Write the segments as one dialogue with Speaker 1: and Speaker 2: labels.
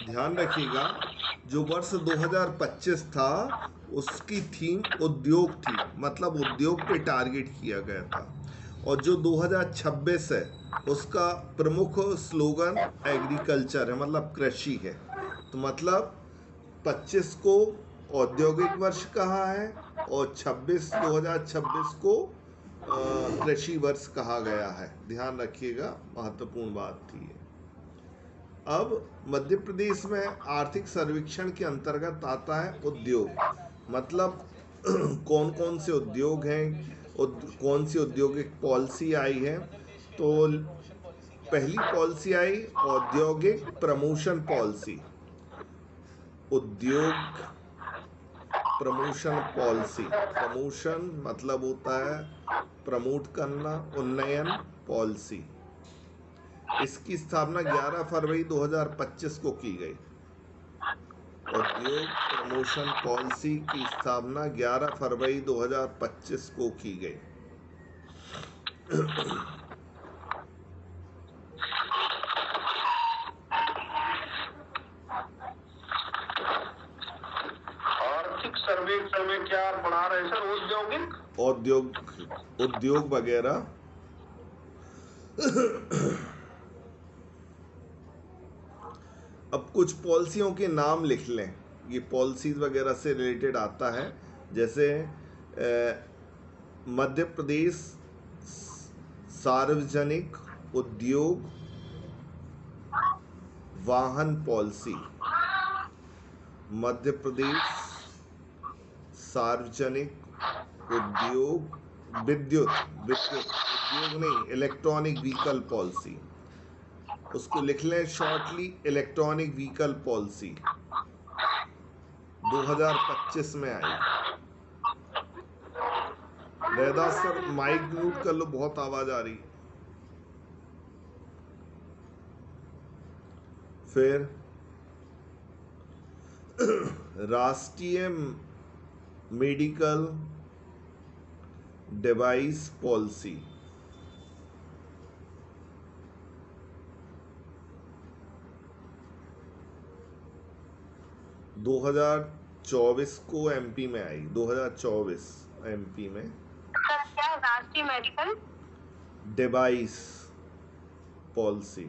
Speaker 1: ध्यान रखिएगा, जो वर्ष 2025 था उसकी थीम उद्योग थी, मतलब उद्योग पे टारगेट किया गया था। और जो 2026 है उसका प्रमुख स्लोगन एग्रीकल्चर है, मतलब कृषि है। तो मतलब 25 को औद्योगिक वर्ष कहा है और 2026 को कृषि वर्ष कहा गया है। ध्यान रखिएगा, महत्वपूर्ण बात थी ये। अब मध्य प्रदेश में आर्थिक सर्वेक्षण के अंतर्गत आता है उद्योग, मतलब कौन कौन से उद्योग हैं, कौन सी औद्योगिक पॉलिसी आई है। तो पहली पॉलिसी आई औद्योगिक प्रमोशन पॉलिसी। उद्योग प्रमोशन पॉलिसी, प्रमोशन मतलब होता है प्रमोट करना, उन्नयन पॉलिसी। इसकी स्थापना 11 फरवरी 2025 को की गई। उद्योग प्रमोशन पॉलिसी की स्थापना 11 फरवरी 2025 को की गई।
Speaker 2: आर्थिक सर्वेक्षण में क्या पढ़ा रहे सर? औद्योगिक
Speaker 1: उद्योग वगैरह। अब कुछ पॉलिसियों के नाम लिख लें, ये पॉलिसीज वगैरह से रिलेटेड आता है। जैसे मध्य प्रदेश सार्वजनिक उद्योग वाहन पॉलिसी, मध्य प्रदेश सार्वजनिक उद्योग विद्युत विद्युत उद्योग नहीं, इलेक्ट्रॉनिक व्हीकल पॉलिसी। उसको लिख लें शॉर्टली, इलेक्ट्रॉनिक व्हीकल पॉलिसी 2025 में आई। रहदास सर माइक म्यूट कर लो, बहुत आवाज आ रही है। फिर राष्ट्रीय मेडिकल डिवाइस पॉलिसी 2024 को एमपी में आई। 2024 एमपी में
Speaker 2: सर क्या राष्ट्रीय medical
Speaker 1: device policy.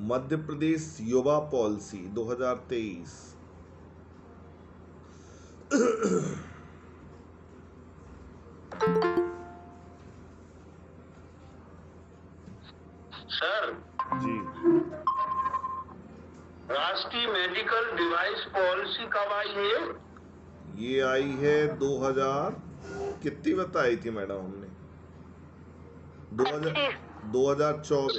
Speaker 1: Madhya Pradesh युवा पॉलिसी 2023।
Speaker 2: सर
Speaker 1: जी,
Speaker 2: राष्ट्रीय मेडिकल डिवाइस पॉलिसी कब आई है?
Speaker 1: ये आई है 2000 कितनी बताई थी मैडम हमने? 2024।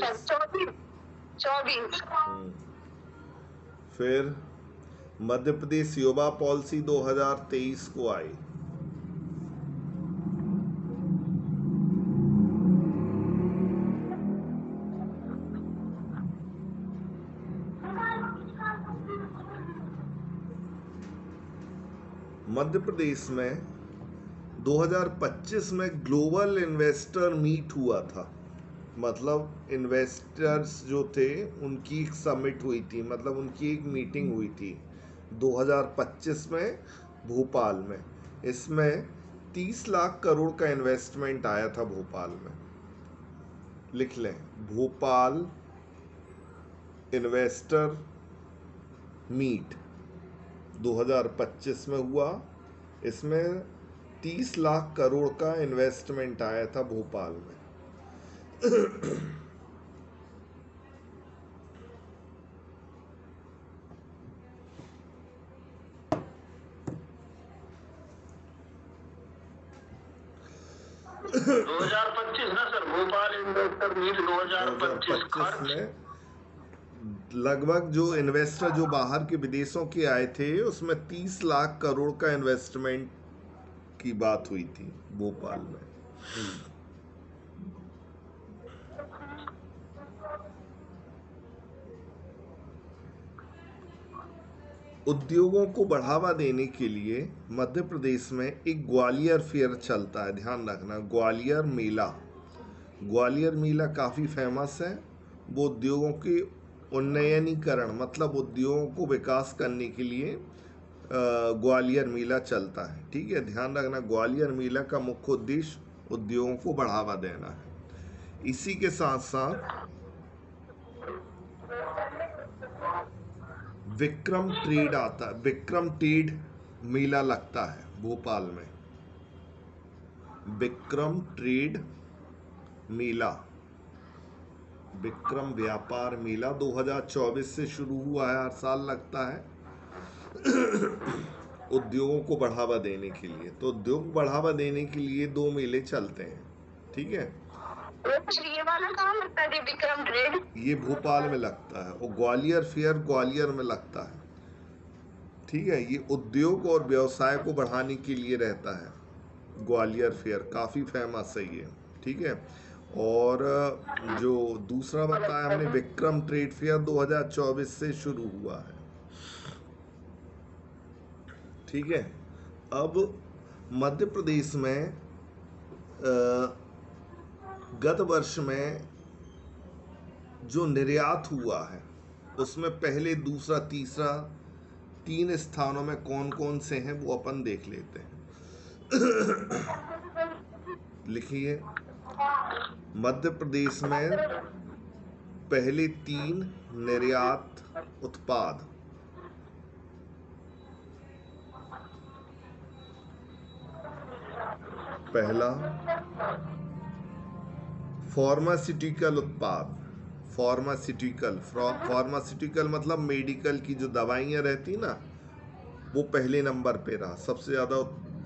Speaker 2: 24।
Speaker 1: फिर मध्य प्रदेश युवा पॉलिसी 2023 को आई। मध्य प्रदेश में 2025 में ग्लोबल इन्वेस्टर मीट हुआ था, मतलब इन्वेस्टर्स जो थे उनकी एक समिट हुई थी, मतलब उनकी एक मीटिंग हुई थी 2025 में भोपाल में। इसमें 30 लाख करोड़ का इन्वेस्टमेंट आया था भोपाल में। लिख लें, भोपाल इन्वेस्टर मीट 2025 में हुआ। इसमें 30 लाख करोड़ का इन्वेस्टमेंट आया था भोपाल में।
Speaker 2: दो 2025 ना सर, भोपाल इन्वेस्टर मीट 2025
Speaker 1: 2025
Speaker 2: खर्च।
Speaker 1: में लगभग जो इन्वेस्टर जो बाहर के विदेशों के आए थे उसमें 30 लाख करोड़ का इन्वेस्टमेंट की बात हुई थी भोपाल में। उद्योगों को बढ़ावा देने के लिए मध्य प्रदेश में एक ग्वालियर फेयर चलता है, ध्यान रखना, ग्वालियर मेला। ग्वालियर मेला काफ़ी फेमस है। वो उद्योगों के उन्नयनीकरण मतलब उद्योगों को विकास करने के लिए ग्वालियर मेला चलता है। ठीक है, ध्यान रखना, ग्वालियर मेला का मुख्य उद्देश्य उद्योगों को बढ़ावा देना है। इसी के साथ साथ विक्रम ट्रेड आता है, विक्रम ट्रेड मेला लगता है भोपाल में, विक्रम ट्रेड मेला, विक्रम व्यापार मेला 2024 से शुरू हुआ है, हर साल लगता है उद्योगों को बढ़ावा देने के लिए। तो उद्योग बढ़ावा देने के लिए 2 मेले चलते हैं। ठीक है,
Speaker 2: ये वाला कहाँ लगता है विक्रम ट्रेड?
Speaker 1: ये भोपाल में लगता है, और ग्वालियर फेयर ग्वालियर में लगता है। ठीक है, ये उद्योग और व्यवसाय को बढ़ाने के लिए रहता है ग्वालियर फेयर, काफ़ी फेमस है ये। ठीक है, और जो दूसरा बताया हमने विक्रम ट्रेड फेयर 2024 से शुरू हुआ है। ठीक है, अब मध्य प्रदेश में गत वर्ष में जो निर्यात हुआ है उसमें पहले, दूसरा, तीसरा, 3 स्थानों में कौन कौन से हैं वो अपन देख लेते हैं। लिखिए, मध्य प्रदेश में पहले 3 निर्यात उत्पाद, पहला फार्मास्यूटिकल उत्पाद, फार्मास्यूटिकल मतलब मेडिकल की जो दवाइयाँ रहती ना, वो पहले नंबर पे रहा, सबसे ज़्यादा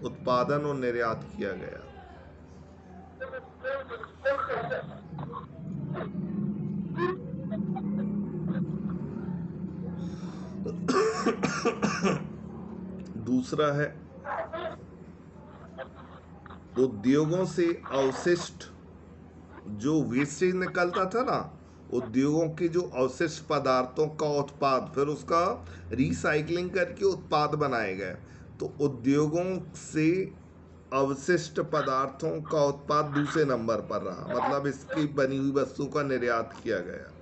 Speaker 1: उत्पादन और निर्यात किया गया। दूसरा है उद्योगों से अवशिष्ट जो वेस्टेज निकलता था ना, उद्योगों के जो अवशिष्ट पदार्थों का उत्पाद, फिर उसका रिसाइकलिंग करके उत्पाद बनाए गए। तो उद्योगों से अवशिष्ट पदार्थों का उत्पाद दूसरे नंबर पर रहा, मतलब इसकी बनी हुई वस्तु का निर्यात किया गया।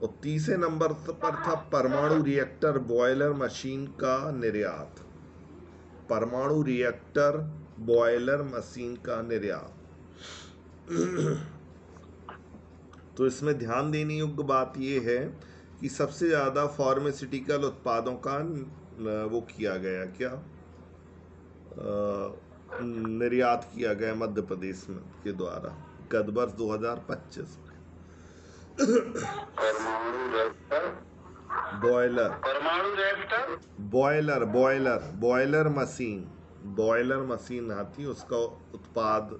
Speaker 1: और तीसरे नंबर पर था परमाणु रिएक्टर बॉयलर मशीन का निर्यात, परमाणु रिएक्टर बॉयलर मशीन का निर्यात। तो इसमें ध्यान देने योग्य बात यह है कि सबसे ज़्यादा फार्मास्यूटिकल उत्पादों का वो किया गया, क्या निर्यात किया गया मध्य प्रदेश में के द्वारा गत वर्ष 2025 में। बॉयलर मशीन आती है, उसका उत्पाद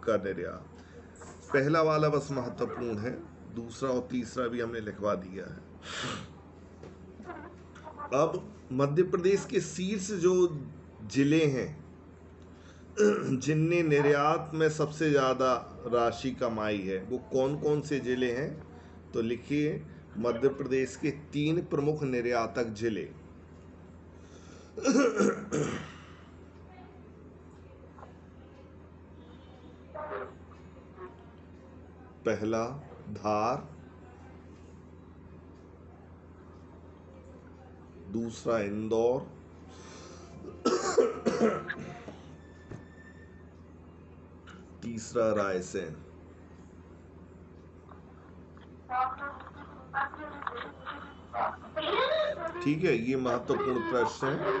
Speaker 1: का निर्यात। पहला वाला बस महत्वपूर्ण है, दूसरा और तीसरा भी हमने लिखवा दिया है। अब मध्य प्रदेश के शीर्ष जो जिले हैं जिनने निर्यात में सबसे ज़्यादा राशि कमाई है, वो कौन कौन से जिले हैं? तो लिखिए, मध्य प्रदेश के 3 प्रमुख निर्यातक जिले। पहला धार, दूसरा इंदौर, तीसरा रायसेन। ठीक है, ये महत्वपूर्ण प्रश्न है।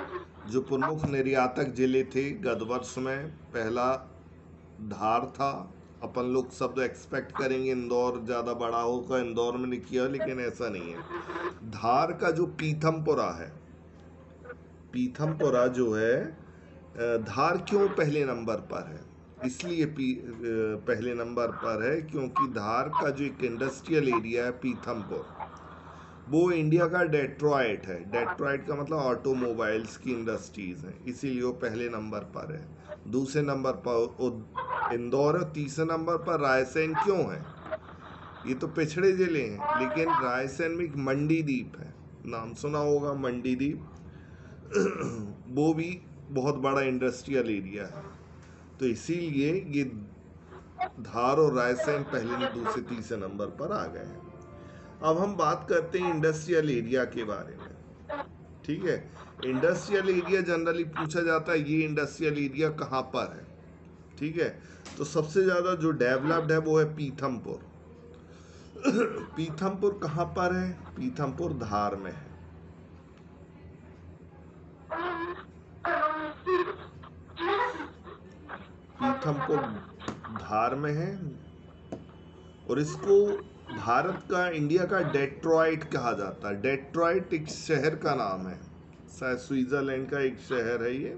Speaker 1: जो प्रमुख निर्यातक जिले थे गत वर्ष में, पहला धार था। अपन लोग शब्द एक्सपेक्ट करेंगे इंदौर ज़्यादा बड़ा होगा, इंदौर में नहीं किया, लेकिन ऐसा नहीं है। धार का जो पीथमपुरा है, पीथमपुरा जो है, धार क्यों पहले नंबर पर है? इसलिए पहले नंबर पर है क्योंकि धार का जो एक इंडस्ट्रियल एरिया है पीथमपुर, वो इंडिया का डेट्रॉइट है। डेट्रॉइट का मतलब ऑटोमोबाइल्स की इंडस्ट्रीज हैं, इसीलिए वो पहले नंबर पर है। दूसरे नंबर पर इंदौर है, तीसरे नंबर पर रायसेन क्यों है? ये तो पिछड़े जिले हैं, लेकिन रायसेन में एक मंडी द्वीप है, नाम सुना होगा मंडी द्वीप। वो भी बहुत बड़ा इंडस्ट्रियल एरिया है। तो इसीलिए ये धार और रायसेन पहले दूसरे तीसरे नंबर पर आ गए हैं। अब हम बात करते हैं इंडस्ट्रियल एरिया के बारे में। ठीक है, इंडस्ट्रियल एरिया जनरली पूछा जाता है ये इंडस्ट्रियल एरिया कहाँ पर है। ठीक है, तो सबसे ज़्यादा जो डेवलप्ड है वो है पीथमपुर। पीथमपुर कहाँ पर है? पीथमपुर धार में है। पीथमपुर धार में है, और इसको भारत का, इंडिया का डेट्रॉइट कहा जाता है। डेट्रॉइट एक शहर का नाम है, शायद स्विट्जरलैंड का एक शहर है ये।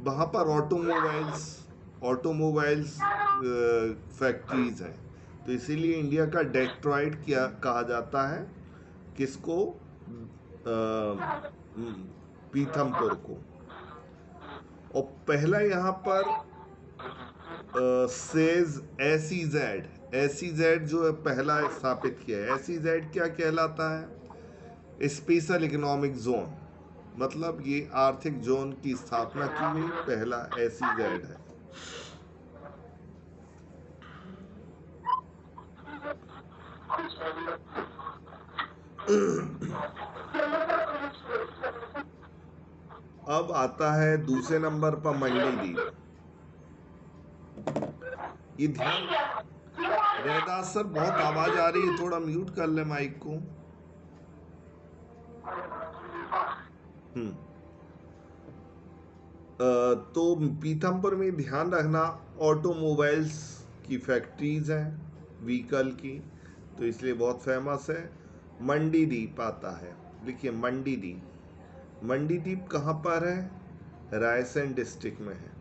Speaker 1: वहाँ पर ऑटोमोबाइल्स फैक्ट्रीज हैं, तो इसीलिए इंडिया का डेट्रॉइट क्या कहा जाता है, किसको? पीथमपुर को। और पहला यहाँ पर सेज एसीजेड जो है पहला स्थापित किया है। एसीजेड क्या कहलाता है? स्पेशल इकोनॉमिक जोन, मतलब ये आर्थिक जोन की स्थापना की गई, पहला एसीजेड है। अब आता है दूसरे नंबर पर मंडी द्वीप। ये ध्यान, रहदास सर बहुत आवाज आ रही है, थोड़ा म्यूट कर ले माइक को। तो पीथमपुर में ध्यान रखना, ऑटोमोबाइल्स की फैक्ट्रीज हैं, व्हीकल की, तो इसलिए बहुत फेमस है। मंडी द्वीप आता है, देखिए मंडी द्वीप। मंडी द्वीप कहाँ पर है? रायसेन डिस्ट्रिक्ट में है।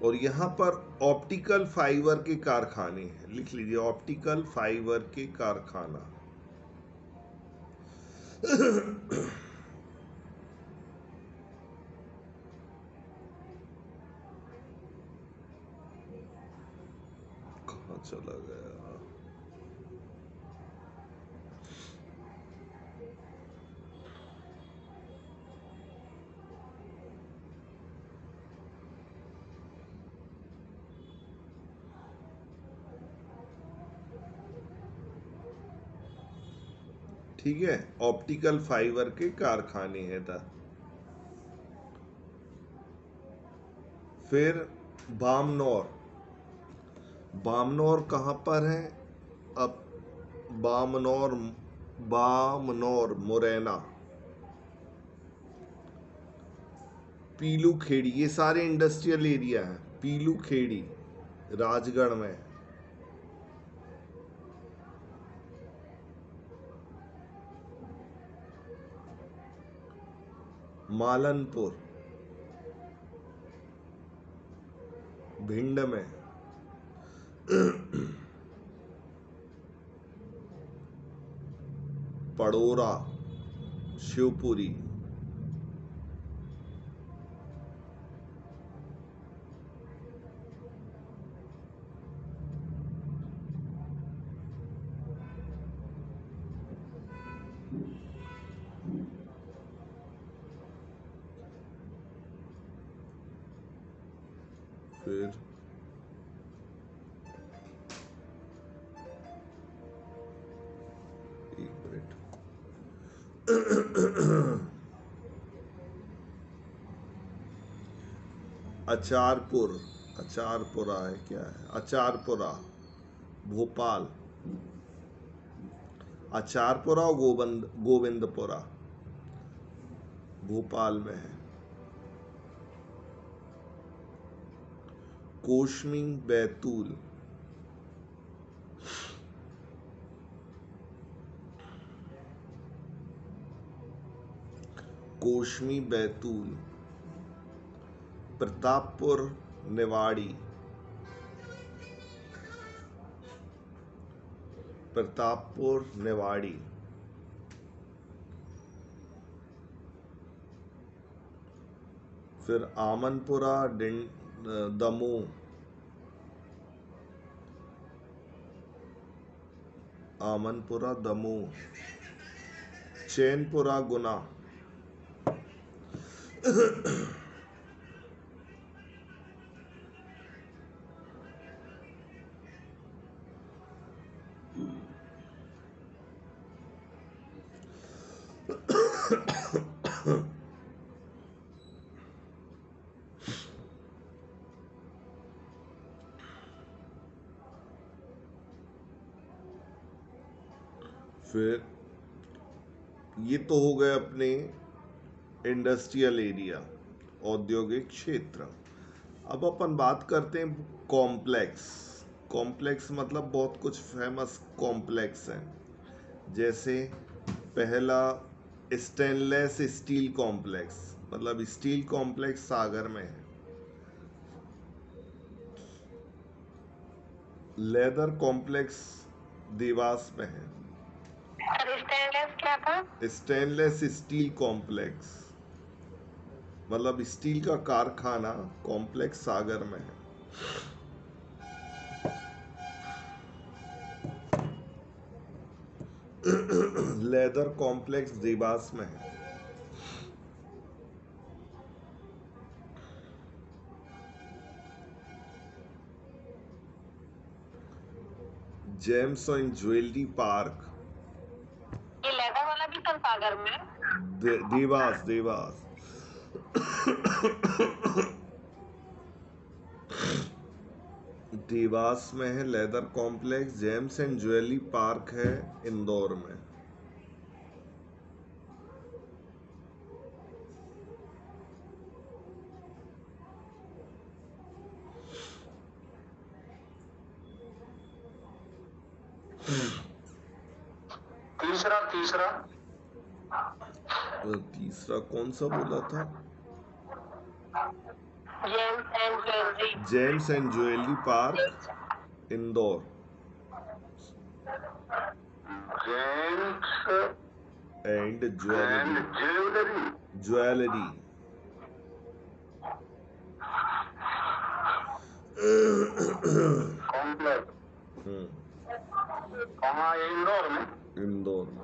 Speaker 1: और यहाँ पर ऑप्टिकल फाइबर के कारखाने हैं, लिख लीजिए ऑप्टिकल फाइबर के कारखाना। कहाँ चला गया? ठीक है, ऑप्टिकल फाइबर के कारखाने हैं था। फिर बामनौर। बामनौर कहाँ पर है? अब बामनौर मुरैना, पीलू खेड़ी, ये सारे इंडस्ट्रियल एरिया हैं। पीलू खेड़ी राजगढ़ में। मालनपुर भिंड में। पड़ोरा शिवपुरी। फिर एक मिनट। अचारपुरा है, क्या है अचारपुरा? भोपाल। अचारपुरा और गोविंदपुरा भोपाल में है। कोशमी बैतूल। कोशमी बैतूल। प्रतापपुर निवाड़ी। प्रतापपुर नेवाड़ी, फिर आमनपुरा दमोह, आमनपुरा दमोह, चैनपुरा गुना, फिर ये तो हो गए अपने इंडस्ट्रियल एरिया, औद्योगिक क्षेत्र। अब अपन बात करते हैं कॉम्प्लेक्स। कॉम्प्लेक्स मतलब बहुत कुछ फेमस कॉम्प्लेक्स हैं, जैसे पहला स्टेनलेस स्टील कॉम्प्लेक्स, मतलब स्टील कॉम्प्लेक्स सागर में है। लेदर कॉम्प्लेक्स देवास में है।
Speaker 2: स्टेनलेस क्या था?
Speaker 1: स्टेनलेस स्टील कॉम्प्लेक्स मतलब स्टील का कारखाना, कॉम्प्लेक्स सागर में है। लेदर कॉम्प्लेक्स देवास में है। जेम्स एंड ज्वेलरी पार्क,
Speaker 2: ये लेदर वाला भी था सागर में?
Speaker 1: देवास देवास। देवास में है leather complex. James and jewellery park है इंदौर में।
Speaker 2: तीसरा तीसरा
Speaker 1: तीसरा कौन सा बोला था?
Speaker 2: James and jewellery.
Speaker 1: James and jewellery park Indore.
Speaker 2: James
Speaker 1: and jewellery,
Speaker 2: and jewellery
Speaker 1: jewellery.
Speaker 2: Complex कहाँ है? इंदौर में।
Speaker 1: इंदौर में।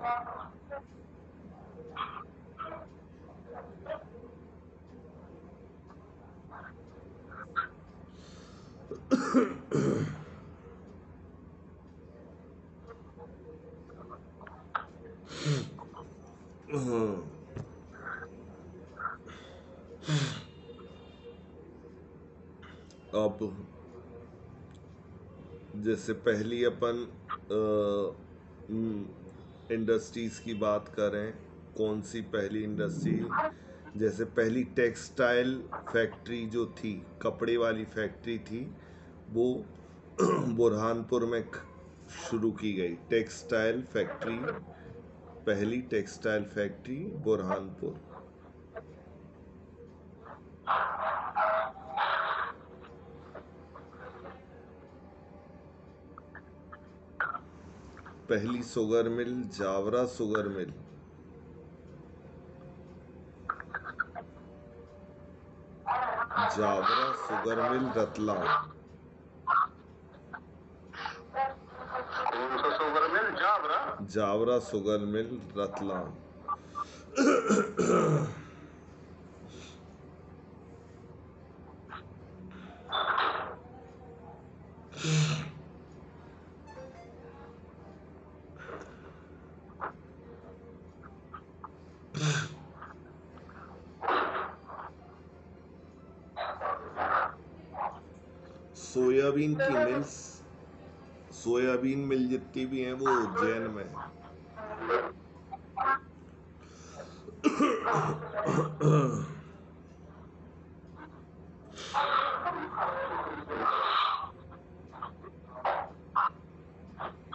Speaker 1: अब जैसे पहली अपन इंडस्ट्रीज की बात करें, कौन सी पहली इंडस्ट्री? जैसे पहली टेक्सटाइल फैक्ट्री जो थी, कपड़े वाली फैक्ट्री थी, वो बुरहानपुर में शुरू की गई। टेक्सटाइल फैक्ट्री, पहली टेक्सटाइल फैक्ट्री बुरहानपुर। पहली sugar mill Jaora sugar mill, Jaora sugar mill Ratlam.
Speaker 2: कौन सा sugar mill? Jaora.
Speaker 1: Jaora sugar mill Ratlam. Soybean की मिल्स, सोयाबीन मिल जितनी भी हैं वो उज्जैन में है।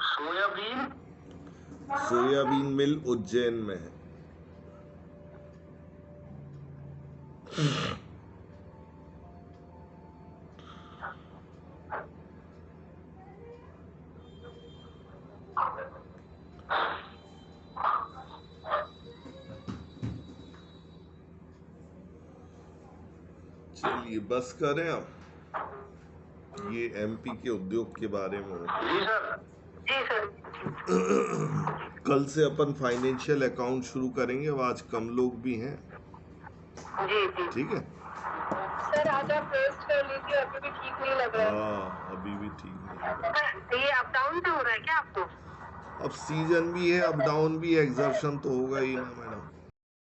Speaker 2: सोयाबीन
Speaker 1: सोयाबीन मिल उज्जैन में है। चलिए बस करें अब, ये एमपी के उद्योग के बारे में हो।
Speaker 2: जी सर।
Speaker 3: जी सर।
Speaker 1: कल से अपन फाइनेंशियल अकाउंट शुरू करेंगे, अब आज कम लोग भी हैं।
Speaker 3: जी जी
Speaker 1: ठीक है,
Speaker 3: सर, आज आप रेस्ट कर लीजिए, अभी भी ठीक नहीं लग रहा है।
Speaker 1: हाँ अभी भी ठीक नहीं है।
Speaker 3: ये अप डाउन से हो रहा है क्या आपको?
Speaker 1: अब सीजन भी है, अप डाउन भी है, एग्जर्शन तो होगा ही ना मैडम।